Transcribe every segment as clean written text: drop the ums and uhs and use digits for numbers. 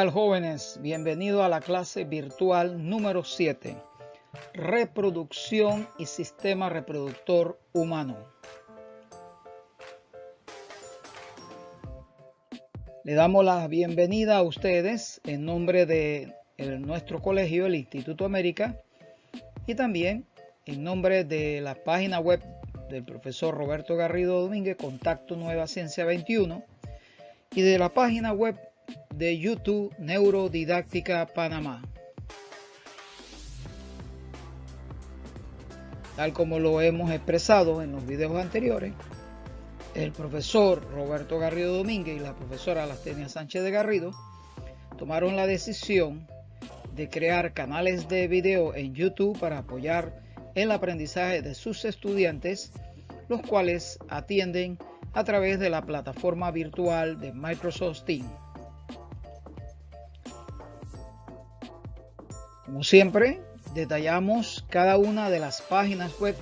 tal, jóvenes? Bienvenido a la clase virtual número 7, Reproducción y Sistema Reproductor Humano. Le damos la bienvenida a ustedes en nombre de nuestro colegio, el Instituto América, y también en nombre de la página web del profesor Roberto Garrido Domínguez, Contacto Nueva Ciencia 21, y de la página web de YouTube Neurodidáctica Panamá. Tal como lo hemos expresado en los videos anteriores, el profesor Roberto Garrido Domínguez y la profesora Lastenia Sánchez de Garrido tomaron la decisión de crear canales de video en YouTube para apoyar el aprendizaje de sus estudiantes, los cuales atienden a través de la plataforma virtual de Microsoft Teams. Como siempre, detallamos cada una de las páginas web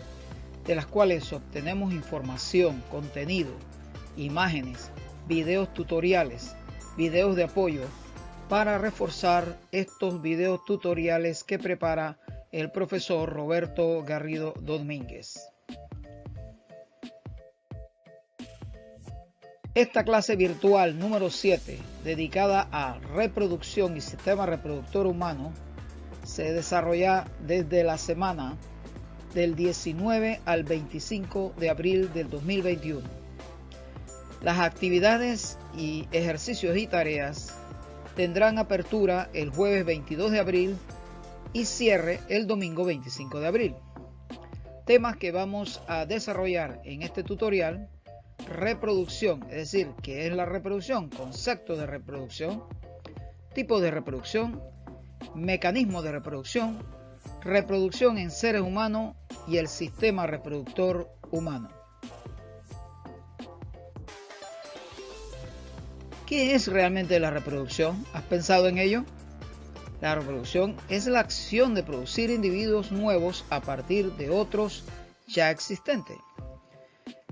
de las cuales obtenemos información, contenido, imágenes, videos tutoriales, videos de apoyo para reforzar estos videos tutoriales que prepara el profesor Roberto Garrido Domínguez. Esta clase virtual número 7, dedicada a reproducción y sistema reproductor humano, se desarrolla desde la semana del 19 al 25 de abril del 2021. Las actividades y ejercicios y tareas tendrán apertura el jueves 22 de abril y cierre el domingo 25 de abril. Temas que vamos a desarrollar en este tutorial: reproducción, es decir, ¿qué es la reproducción? Concepto de reproducción, tipo de reproducción, mecanismo de reproducción, reproducción en seres humanos y el sistema reproductor humano. ¿Qué es realmente la reproducción? ¿Has pensado en ello? La reproducción es la acción de producir individuos nuevos a partir de otros ya existentes.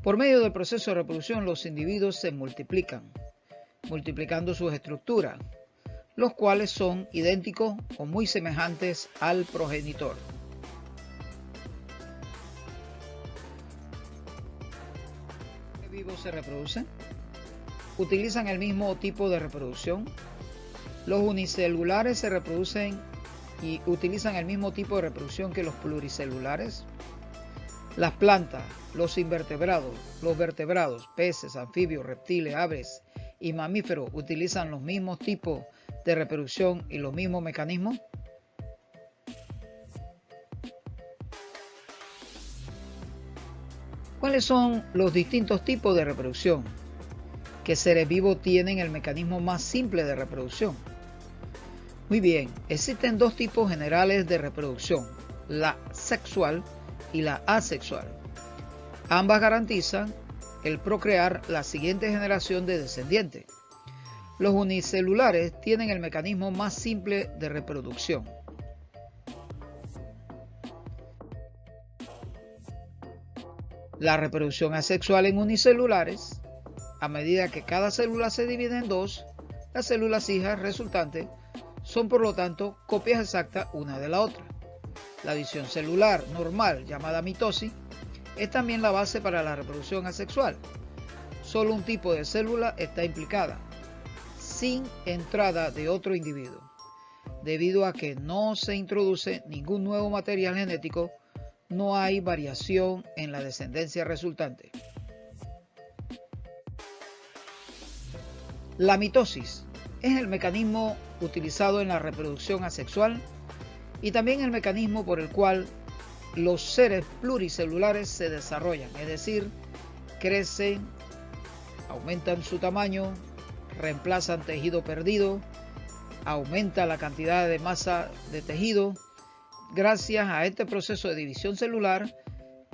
Por medio del proceso de reproducción, los individuos se multiplican, multiplicando sus estructuras, los cuales son idénticos o muy semejantes al progenitor. ¿Los seres vivos se reproducen? ¿Utilizan el mismo tipo de reproducción? Los unicelulares se reproducen y utilizan el mismo tipo de reproducción que los pluricelulares. Las plantas, los invertebrados, los vertebrados, peces, anfibios, reptiles, aves y mamíferos utilizan los mismos tipos de reproducción y los mismos mecanismos. ¿Cuáles son los distintos tipos de reproducción? ¿Qué seres vivos tienen el mecanismo más simple de reproducción? Muy bien, existen dos tipos generales de reproducción, la sexual y la asexual. Ambas garantizan el procrear la siguiente generación de descendientes. Los unicelulares tienen el mecanismo más simple de reproducción. La reproducción asexual en unicelulares, a medida que cada célula se divide en dos, las células hijas resultantes son por lo tanto copias exactas una de la otra. La división celular normal, llamada mitosis, es también la base para la reproducción asexual. Solo un tipo de célula está implicada, sin entrada de otro individuo, debido a que no se introduce ningún nuevo material genético. No hay variación en la descendencia resultante. La mitosis es el mecanismo utilizado en la reproducción asexual y también el mecanismo por el cual los seres pluricelulares se desarrollan, es decir, crecen, aumentan su tamaño, reemplazan tejido perdido, aumenta la cantidad de masa de tejido. Gracias a este proceso de división celular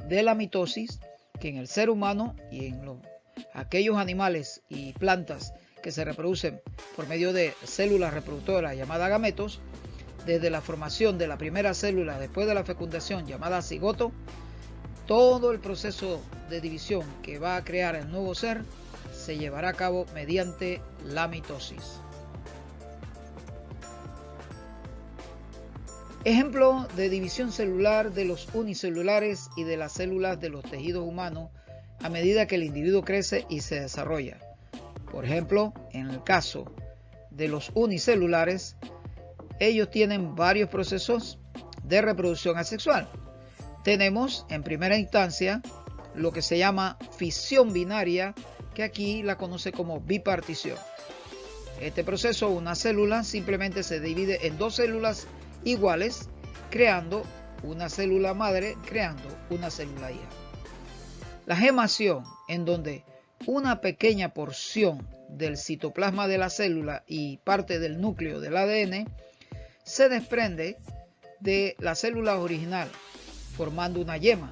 de la mitosis, que en el ser humano y en aquellos animales y plantas que se reproducen por medio de células reproductoras llamadas gametos, desde la formación de la primera célula después de la fecundación llamada cigoto, todo el proceso de división que va a crear el nuevo ser se llevará a cabo mediante la mitosis. Ejemplo de división celular de los unicelulares y de las células de los tejidos humanos a medida que el individuo crece y se desarrolla. Por ejemplo, en el caso de los unicelulares, ellos tienen varios procesos de reproducción asexual. Tenemos en primera instancia lo que se llama fisión binaria, que aquí la conoce como bipartición. Este proceso, una célula simplemente se divide en dos células iguales, creando una célula madre, creando una célula hija. La gemación, en donde una pequeña porción del citoplasma de la célula y parte del núcleo del ADN se desprende de la célula original, formando una yema.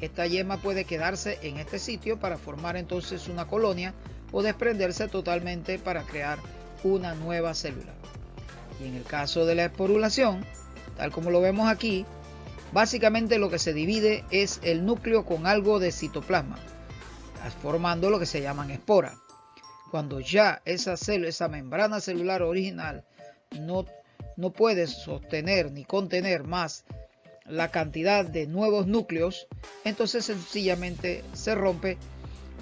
Esta yema puede quedarse en este sitio para formar entonces una colonia o desprenderse totalmente para crear una nueva célula. Y en el caso de la esporulación, tal como lo vemos aquí, básicamente lo que se divide es el núcleo con algo de citoplasma, formando lo que se llaman esporas. Cuando ya esa membrana celular original no puede sostener ni contener más la cantidad de nuevos núcleos, entonces sencillamente se rompe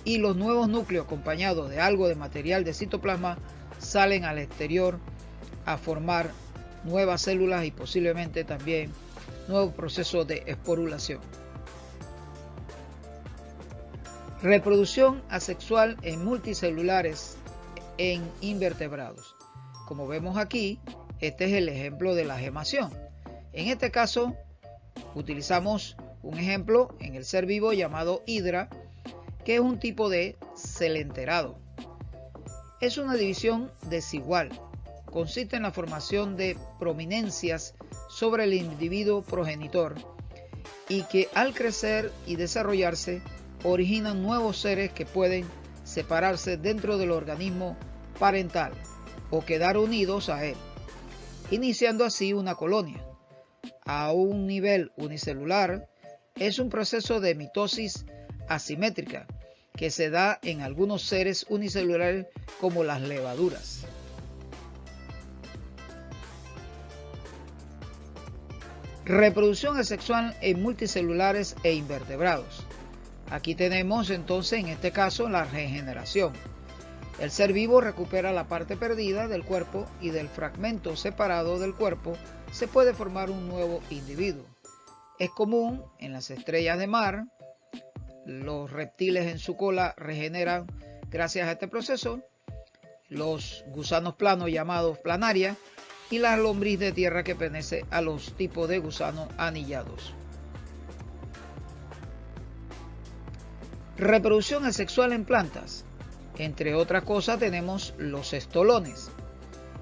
y los nuevos núcleos acompañados de algo de material de citoplasma salen al exterior a formar nuevas células y posiblemente también nuevos procesos de esporulación. Reproducción asexual en multicelulares en invertebrados. Como vemos aquí, este es el ejemplo de la gemación. En este caso, utilizamos un ejemplo en el ser vivo llamado hidra, que es un tipo de celenterado. Es una división desigual. Consiste en la formación de prominencias sobre el individuo progenitor y que al crecer y desarrollarse originan nuevos seres que pueden separarse dentro del organismo parental o quedar unidos a él, iniciando así una colonia. A un nivel unicelular es un proceso de mitosis asimétrica que se da en algunos seres unicelulares como las levaduras. Reproducción asexual en multicelulares e invertebrados. Aquí tenemos entonces en este caso la regeneración. El ser vivo recupera la parte perdida del cuerpo y del fragmento separado del cuerpo se puede formar un nuevo individuo. Es común en las estrellas de mar. Los reptiles en su cola regeneran gracias a este proceso. Los gusanos planos llamados planaria y la lombriz de tierra que pertenece a los tipos de gusanos anillados. Reproducción asexual en plantas. Entre otras cosas tenemos los estolones,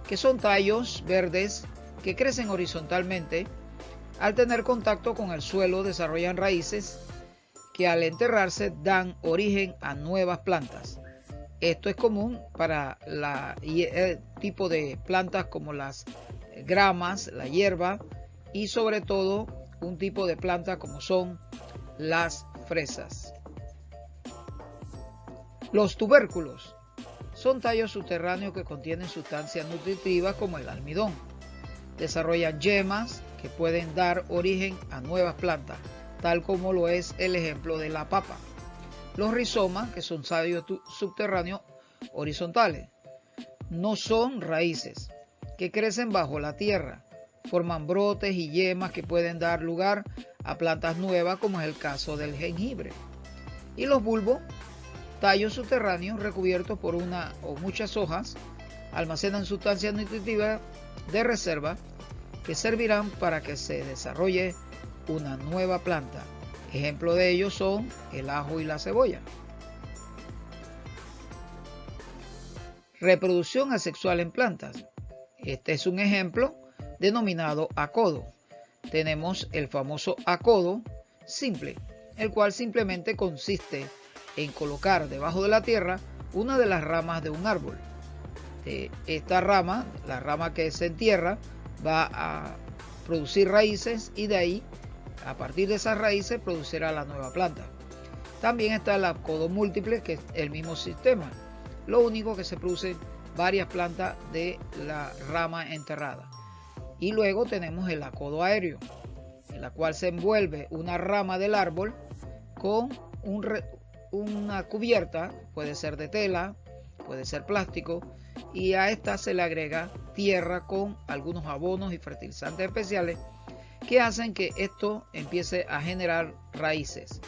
que son tallos verdes que crecen horizontalmente. Al tener contacto con el suelo desarrollan raíces que al enterrarse dan origen a nuevas plantas. Esto es común para el tipo de plantas como las gramas, la hierba y sobre todo un tipo de planta como son las fresas. Los tubérculos son tallos subterráneos que contienen sustancias nutritivas como el almidón. Desarrollan yemas que pueden dar origen a nuevas plantas, tal como lo es el ejemplo de la papa. Los rizomas, que son tallos subterráneos horizontales, no son raíces, que crecen bajo la tierra, forman brotes y yemas que pueden dar lugar a plantas nuevas, como es el caso del jengibre. Y los bulbos, tallos subterráneos recubiertos por una o muchas hojas, almacenan sustancias nutritivas de reserva que servirán para que se desarrolle una nueva planta. Ejemplo de ellos son el ajo y la cebolla. Reproducción asexual en plantas. Este es un ejemplo denominado acodo. Tenemos el famoso acodo simple, el cual simplemente consiste en colocar debajo de la tierra una de las ramas de un árbol. Esta rama, la rama que se entierra, va a producir raíces y de ahí, a partir de esas raíces, producirá la nueva planta. También está el acodo múltiple, que es el mismo sistema. Lo único que se producen varias plantas de la rama enterrada. Y luego tenemos el acodo aéreo, en la cual se envuelve una rama del árbol con una cubierta, puede ser de tela, puede ser plástico, y a esta se le agrega tierra con algunos abonos y fertilizantes especiales que hacen que esto empiece a generar raíces.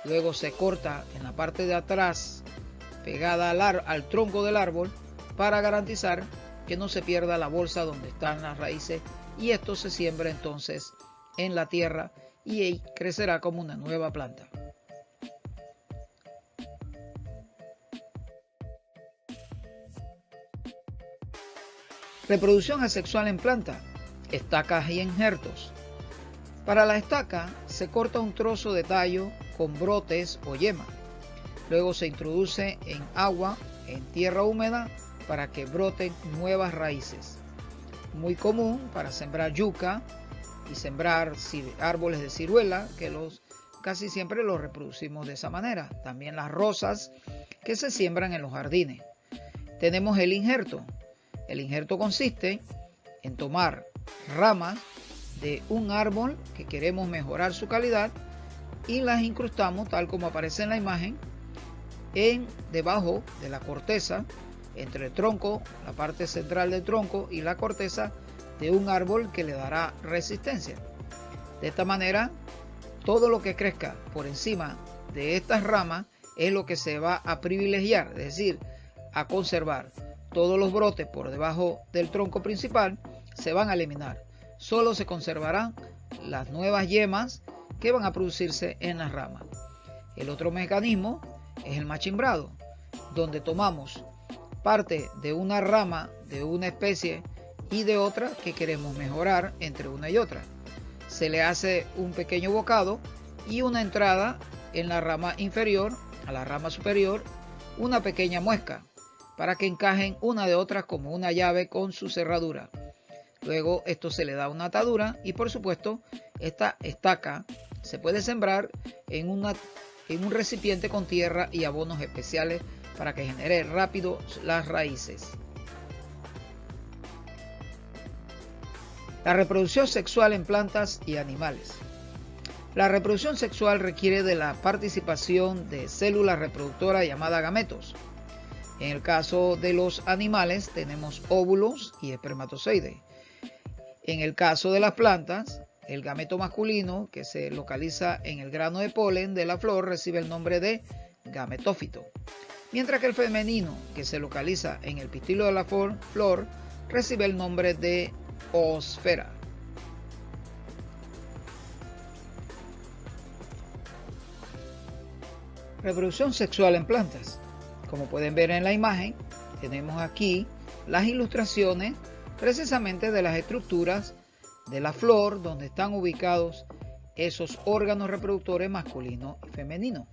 Luego se corta en la parte de atrás, pegada al tronco del árbol, para garantizar que no se pierda la bolsa donde están las raíces, y esto se siembra entonces en la tierra y crecerá como una nueva planta. Reproducción asexual en planta, estacas y injertos. Para la estaca se corta un trozo de tallo con brotes o yema. Luego se introduce en agua, en tierra húmeda, para que broten nuevas raíces. Muy común para sembrar yuca y sembrar árboles de ciruela, que casi siempre los reproducimos de esa manera. También las rosas que se siembran en los jardines. Tenemos el injerto. El injerto consiste en tomar ramas de un árbol que queremos mejorar su calidad y las incrustamos, tal como aparece en la imagen, debajo de la corteza, entre el tronco, la parte central del tronco y la corteza de un árbol que le dará resistencia. De esta manera, todo lo que crezca por encima de estas ramas es lo que se va a privilegiar, es decir, a conservar. Todos los brotes por debajo del tronco principal se van a eliminar. Solo se conservarán las nuevas yemas que van a producirse en las ramas. El otro mecanismo es el machimbrado, donde tomamos parte de una rama de una especie y de otra que queremos mejorar entre una y otra. Se le hace un pequeño bocado y una entrada en la rama inferior, a la rama superior, una pequeña muesca, para que encajen una de otras como una llave con su cerradura. Luego esto se le da una atadura y, por supuesto, esta estaca se puede sembrar en un recipiente con tierra y abonos especiales para que genere rápido las raíces. La reproducción sexual en plantas y animales. La reproducción sexual requiere de la participación de células reproductoras llamadas gametos. En el caso de los animales tenemos óvulos y espermatozoides. En el caso de las plantas, el gameto masculino, que se localiza en el grano de polen de la flor, recibe el nombre de gametófito, mientras que el femenino, que se localiza en el pistilo de la flor, recibe el nombre de oosfera. Reproducción sexual en plantas. Como pueden ver en la imagen, tenemos aquí las ilustraciones precisamente de las estructuras de la flor, donde están ubicados esos órganos reproductores masculino y femenino.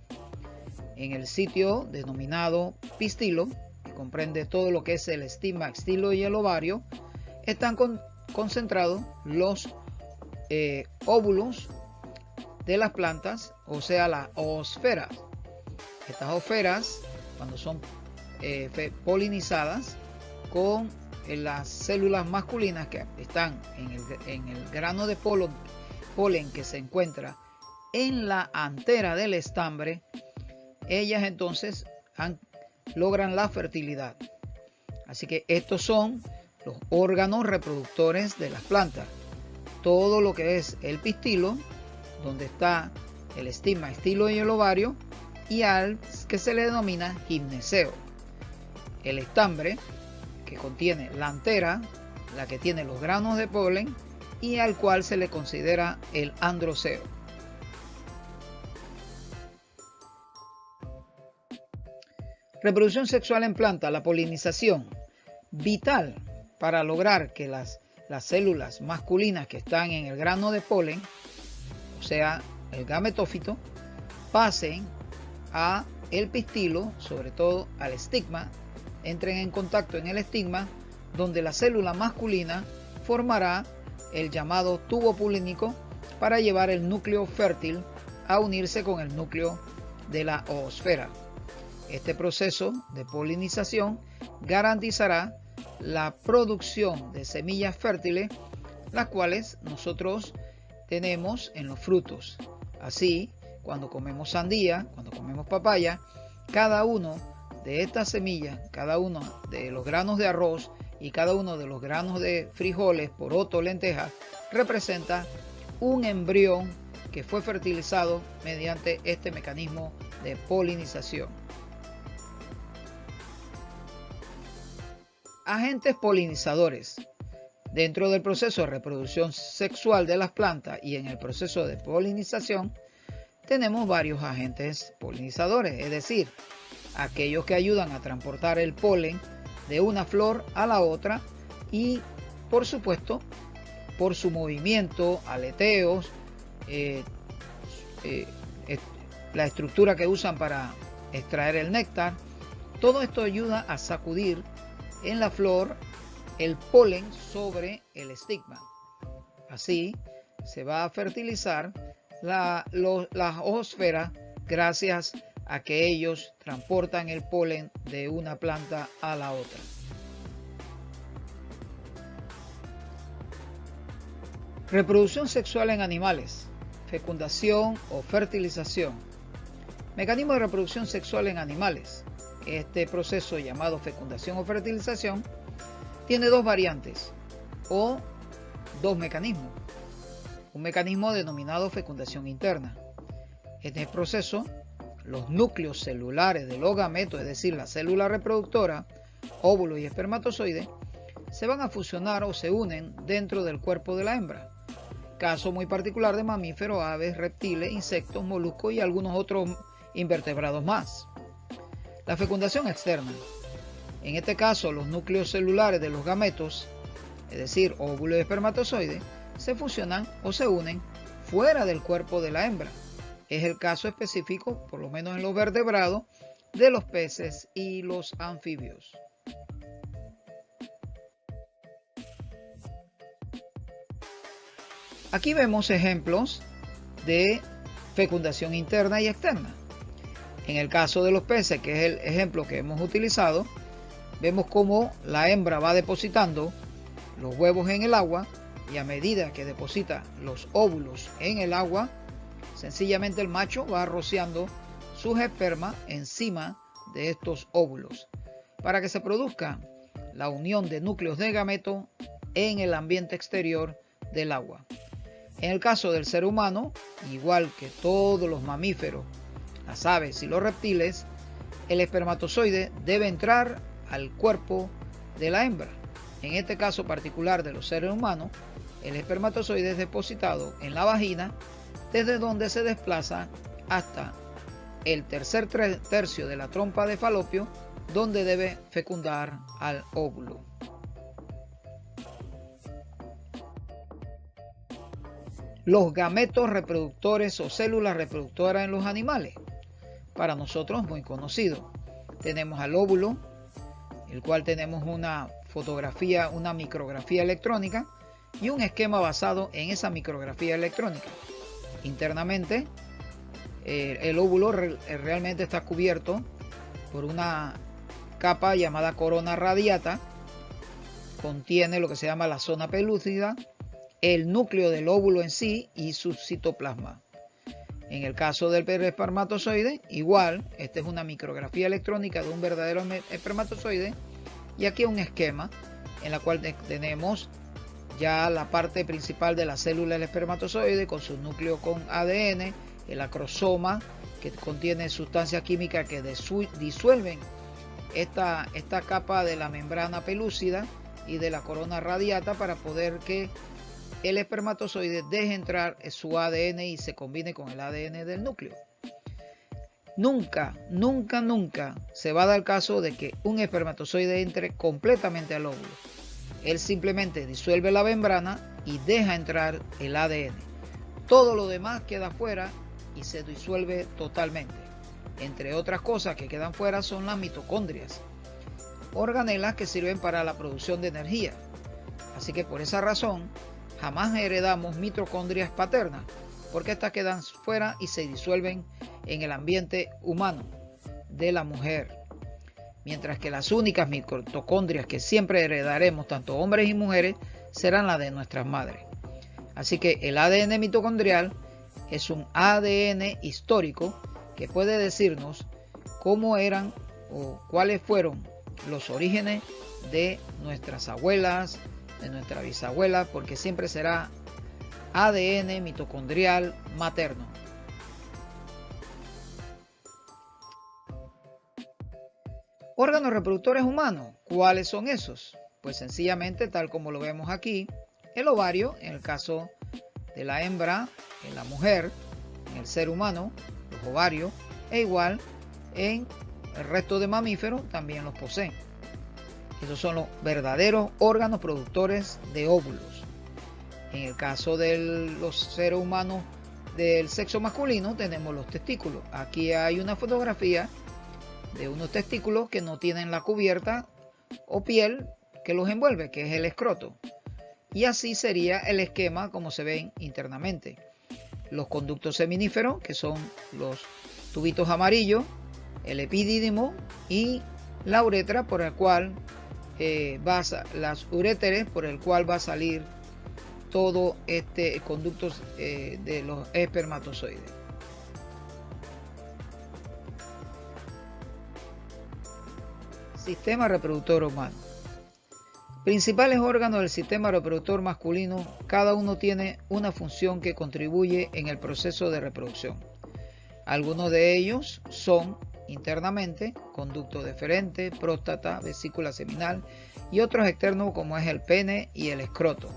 En el sitio denominado pistilo, que comprende todo lo que es el estigma, estilo y el ovario, están concentrados los óvulos de las plantas, o sea, las oosferas. Estas oosferas, cuando son polinizadas con las células masculinas que están en el grano de polen que se encuentra en la antera del estambre, ellas entonces logran la fertilidad. Así que estos son los órganos reproductores de las plantas. Todo lo que es el pistilo, donde está el estigma, estilo y el ovario, y al que se le denomina gimneseo. El estambre, que contiene la antera, la que tiene los granos de polen, y al cual se le considera el androceo. Reproducción sexual en planta, la polinización, vital para lograr que las células masculinas que están en el grano de polen, o sea, el gametófito, pasen a el pistilo, sobre todo al estigma, entren en contacto en el estigma, donde la célula masculina formará el llamado tubo polínico para llevar el núcleo fértil a unirse con el núcleo de la oosfera. Este proceso de polinización garantizará la producción de semillas fértiles las cuales nosotros tenemos en los frutos. Así, cuando comemos sandía, cuando comemos papaya, cada uno de estas semillas, cada uno de los granos de arroz y cada uno de los granos de frijoles, poroto, lentejas, representa un embrión que fue fertilizado mediante este mecanismo de polinización. Agentes polinizadores. Dentro del proceso de reproducción sexual de las plantas y en el proceso de polinización, tenemos varios agentes polinizadores, es decir, aquellos que ayudan a transportar el polen de una flor a la otra y, por supuesto, por su movimiento, aleteos, la estructura que usan para extraer el néctar, todo esto ayuda a sacudir en la flor el polen sobre el estigma. Así se va a fertilizar la ojosfera gracias a que ellos transportan el polen de una planta a la otra. Reproducción sexual en animales, fecundación o fertilización. Mecanismo de reproducción sexual en animales. Este proceso llamado fecundación o fertilización tiene dos variantes o dos mecanismos. Un mecanismo denominado fecundación interna. En este proceso, los núcleos celulares de los gametos, es decir, la célula reproductora, óvulo y espermatozoide, se van a fusionar o se unen dentro del cuerpo de la hembra. Caso muy particular de mamíferos, aves, reptiles, insectos, moluscos y algunos otros invertebrados más. La fecundación externa. En este caso, los núcleos celulares de los gametos, es decir, óvulo y espermatozoide, se fusionan o se unen fuera del cuerpo de la hembra. Es el caso específico, por lo menos en los vertebrados, de los peces y los anfibios. Aquí vemos ejemplos de fecundación interna y externa. En el caso de los peces, que es el ejemplo que hemos utilizado, vemos cómo la hembra va depositando los huevos en el agua y a medida que deposita los óvulos en el agua, sencillamente el macho va rociando sus espermas encima de estos óvulos para que se produzca la unión de núcleos de gameto en el ambiente exterior del agua. En el caso del ser humano, igual que todos los mamíferos, las aves y los reptiles, el espermatozoide debe entrar al cuerpo de la hembra. En este caso particular de los seres humanos, el espermatozoide es depositado en la vagina, desde donde se desplaza hasta el tercer tercio de la trompa de falopio, donde debe fecundar al óvulo. Los gametos reproductores o células reproductoras en los animales. Para nosotros muy conocido. Tenemos al óvulo, el cual tenemos una fotografía, una micrografía electrónica y un esquema basado en esa micrografía electrónica. Internamente, el óvulo realmente está cubierto por una capa llamada corona radiata. Contiene lo que se llama la zona pelúcida, el núcleo del óvulo en sí y su citoplasma. En el caso del espermatozoide, igual, esta es una micrografía electrónica de un verdadero espermatozoide y aquí un esquema en la cual tenemos ya la parte principal de la célula del espermatozoide con su núcleo con ADN, el acrosoma que contiene sustancias químicas que disuelven esta capa de la membrana pelúcida y de la corona radiata para poder que el espermatozoide deje entrar su ADN y se combine con el ADN del núcleo. Nunca se va a dar el caso de que un espermatozoide entre completamente al óvulo. Él simplemente disuelve la membrana y deja entrar el ADN. Todo lo demás queda fuera y se disuelve totalmente. Entre otras cosas que quedan fuera son las mitocondrias, organelas que sirven para la producción de energía. Así que por esa razón, jamás heredamos mitocondrias paternas, porque estas quedan fuera y se disuelven en el ambiente humano de la mujer. Mientras que las únicas mitocondrias que siempre heredaremos, tanto hombres y mujeres, serán las de nuestras madres. Así que el ADN mitocondrial es un ADN histórico que puede decirnos cómo eran o cuáles fueron los orígenes de nuestras abuelas, de nuestra bisabuela, porque siempre será ADN mitocondrial materno. Órganos reproductores humanos, ¿cuáles son esos? Pues sencillamente, tal como lo vemos aquí, el ovario, en el caso de la hembra, en la mujer, en el ser humano, los ovarios, e igual en el resto de mamíferos también los poseen. Esos son los verdaderos órganos productores de óvulos. En el caso de los seres humanos del sexo masculino tenemos los testículos. Aquí hay una fotografía de unos testículos que no tienen la cubierta o piel que los envuelve, que es el escroto. Y así sería el esquema como se ven internamente. Los conductos seminíferos, que son los tubitos amarillos, el epidídimo y la uretra por el cual las uréteres por el cual va a salir todo este conductos de los espermatozoides. Sistema reproductor humano. Principales órganos del sistema reproductor masculino, cada uno tiene una función que contribuye en el proceso de reproducción. Algunos de ellos son internamente, conducto deferente, próstata, vesícula seminal y otros externos como es el pene y el escroto.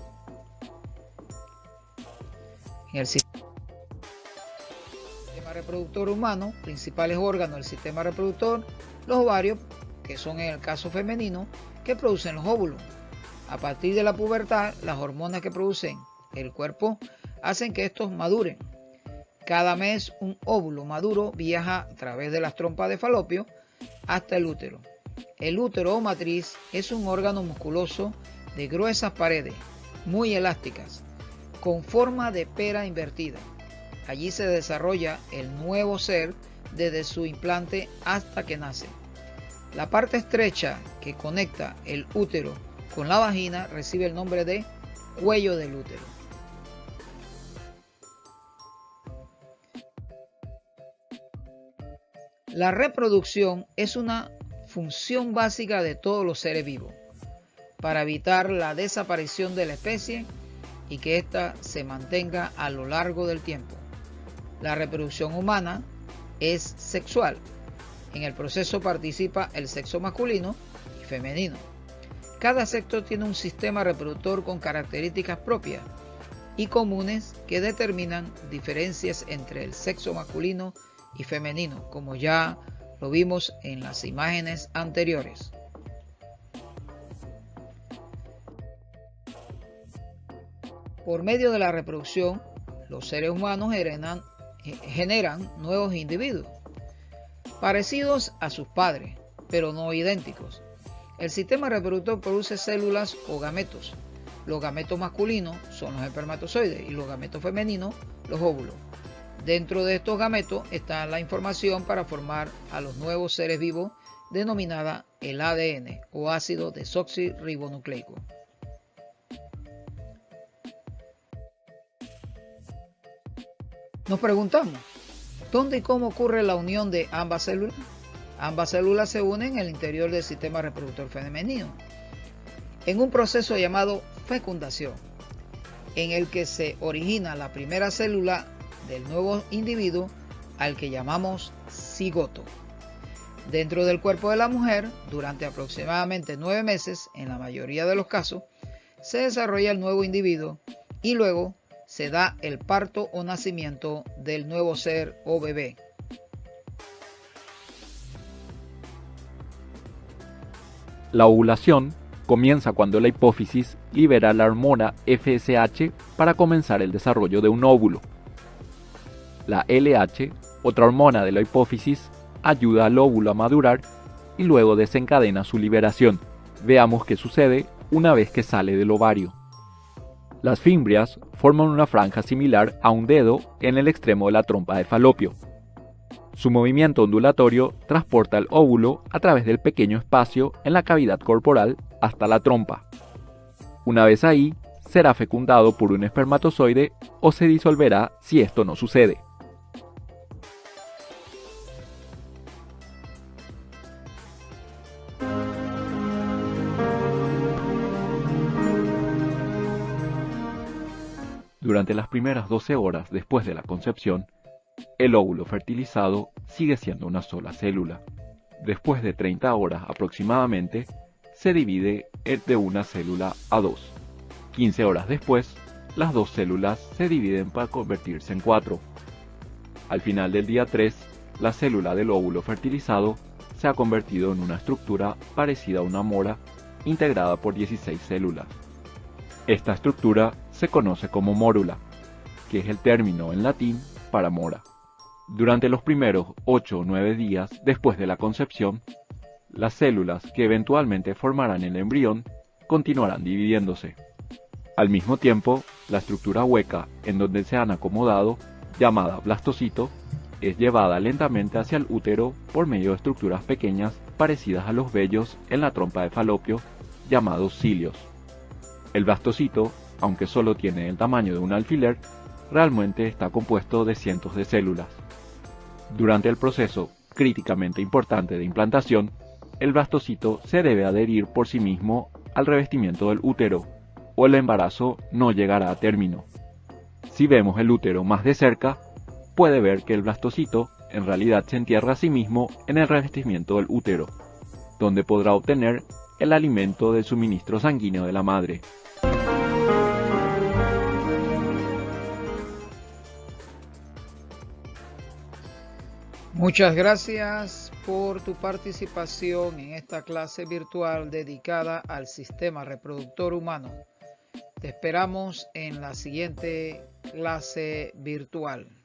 En el sistema reproductor humano, principales órganos del sistema reproductor, los ovarios, que son en el caso femenino, que producen los óvulos. A partir de la pubertad, las hormonas que producen el cuerpo hacen que estos maduren. Cada mes un óvulo maduro viaja a través de las trompas de falopio hasta el útero. El útero o matriz es un órgano musculoso de gruesas paredes, muy elásticas, con forma de pera invertida. Allí se desarrolla el nuevo ser desde su implante hasta que nace. La parte estrecha que conecta el útero con la vagina recibe el nombre de cuello del útero. La reproducción es una función básica de todos los seres vivos para evitar la desaparición de la especie y que ésta se mantenga a lo largo del tiempo. La reproducción humana es sexual. En el proceso participa el sexo masculino y femenino. Cada sexo tiene un sistema reproductor con características propias y comunes que determinan diferencias entre el sexo masculino y femenino, como ya lo vimos en las imágenes anteriores. Por medio de la reproducción, los seres humanos generan nuevos individuos, parecidos a sus padres, pero no idénticos. El sistema reproductor produce células o gametos. Los gametos masculinos son los espermatozoides y los gametos femeninos los óvulos. Dentro de estos gametos está la información para formar a los nuevos seres vivos, denominada el ADN o ácido desoxirribonucleico. Nos preguntamos, ¿dónde y cómo ocurre la unión de ambas células? Ambas células se unen en el interior del sistema reproductor femenino, en un proceso llamado fecundación, en el que se origina la primera célula del nuevo individuo al que llamamos cigoto. Dentro del cuerpo de la mujer, durante aproximadamente 9 meses, en la mayoría de los casos, se desarrolla el nuevo individuo y luego se da el parto o nacimiento del nuevo ser o bebé. La ovulación comienza cuando la hipófisis libera la hormona FSH para comenzar el desarrollo de un óvulo. La LH, otra hormona de la hipófisis, ayuda al óvulo a madurar y luego desencadena su liberación. Veamos qué sucede una vez que sale del ovario. Las fimbrias forman una franja similar a un dedo en el extremo de la trompa de falopio. Su movimiento ondulatorio transporta el óvulo a través del pequeño espacio en la cavidad corporal hasta la trompa. Una vez ahí, será fecundado por un espermatozoide o se disolverá si esto no sucede. Durante las primeras 12 horas después de la concepción, el óvulo fertilizado sigue siendo una sola célula. Después de 30 horas aproximadamente, se divide de una célula a dos. 15 horas después, las dos células se dividen para convertirse en 4. Al final del día 3, la célula del óvulo fertilizado se ha convertido en una estructura parecida a una mora integrada por 16 células. Esta estructura se conoce como mórula, que es el término en latín para mora. Durante los primeros 8 o 9 días después de la concepción, las células que eventualmente formarán el embrión continuarán dividiéndose. Al mismo tiempo, la estructura hueca en donde se han acomodado, llamada blastocito, es llevada lentamente hacia el útero por medio de estructuras pequeñas parecidas a los vellos en la trompa de Falopio, llamados cilios. El blastocito, aunque solo tiene el tamaño de un alfiler, realmente está compuesto de cientos de células. Durante el proceso críticamente importante de implantación, el blastocito se debe adherir por sí mismo al revestimiento del útero, o el embarazo no llegará a término. Si vemos el útero más de cerca, puede ver que el blastocito en realidad se entierra a sí mismo en el revestimiento del útero, donde podrá obtener el alimento del suministro sanguíneo de la madre. Muchas gracias por tu participación en esta clase virtual dedicada al sistema reproductor humano. Te esperamos en la siguiente clase virtual.